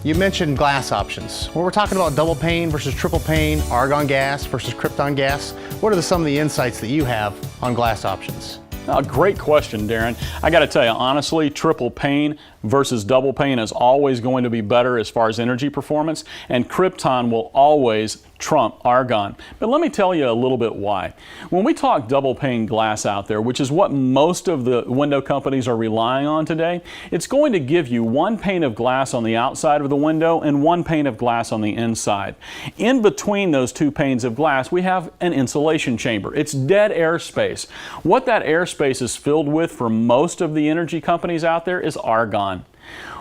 you mentioned glass options. When we're talking about double pane versus triple pane, argon gas versus Krypton gas, what are some of the insights that you have on glass options? Oh, great question, Darren. I got to tell you, honestly, triple pane versus double pane is always going to be better as far as energy performance, and Krypton will always trump argon. But let me tell you a little bit why. When we talk double pane glass out there, which is what most of the window companies are relying on today, it's going to give you one pane of glass on the outside of the window and one pane of glass on the inside. In between those two panes of glass, we have an insulation chamber. It's dead air space. What that air space is filled with for most of the energy companies out there is argon.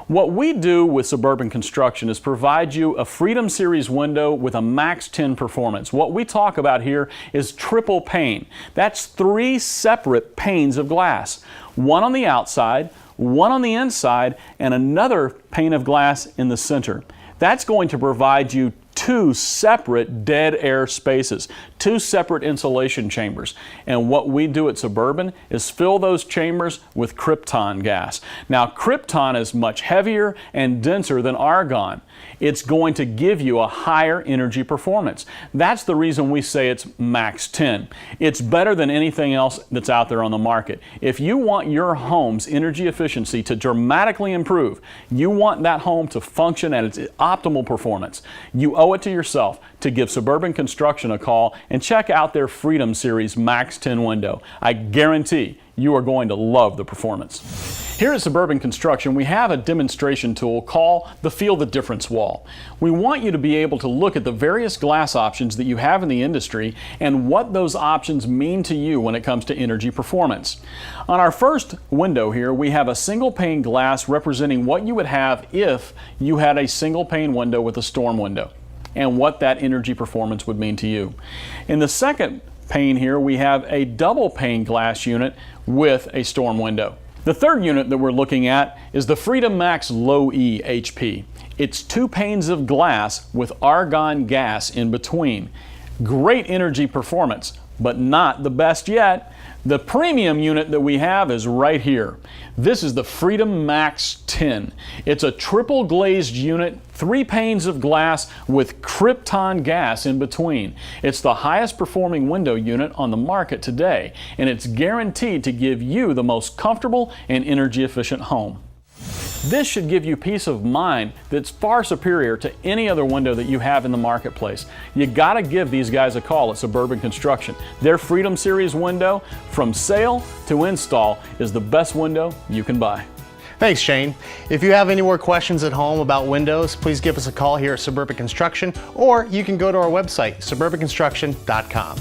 What we do with Suburban Construction is provide you a Freedom Series window with a Max 10 performance. What we talk about here is triple pane. That's 3 separate panes of glass. One on the outside, one on the inside, and another pane of glass in the center. That's going to provide you 2 separate dead air spaces, 2 separate insulation chambers. And what we do at Suburban is fill those chambers with Krypton gas. Now, Krypton is much heavier and denser than argon. It's going to give you a higher energy performance. That's the reason we say it's Max 10. It's better than anything else that's out there on the market. If you want your home's energy efficiency to dramatically improve, you want that home to function at its optimal performance, you owe it to yourself to give Suburban Construction a call and check out their Freedom Series Max 10 window. I guarantee you are going to love the performance. Here at Suburban Construction, we have a demonstration tool called the Feel the Difference wall. We want you to be able to look at the various glass options that you have in the industry and what those options mean to you when it comes to energy performance. On our first window here, we have a single pane glass representing what you would have if you had a single pane window with a storm window, and what that energy performance would mean to you. In the second pane here, we have a double pane glass unit with a storm window. The third unit that we're looking at is the FreedomMAXX Low E HP. It's 2 panes of glass with argon gas in between. Great energy performance, but not the best yet. The premium unit that we have is right here. This is the FreedomMAXX 10. It's a triple glazed unit, 3 panes of glass with Krypton gas in between. It's the highest performing window unit on the market today, and it's guaranteed to give you the most comfortable and energy efficient home. This should give you peace of mind that's far superior to any other window that you have in the marketplace. You gotta give these guys a call at Suburban Construction. Their Freedom Series window, from sale to install, is the best window you can buy. Thanks, Shane. If you have any more questions at home about windows, please give us a call here at Suburban Construction, or you can go to our website, suburbanconstruction.com.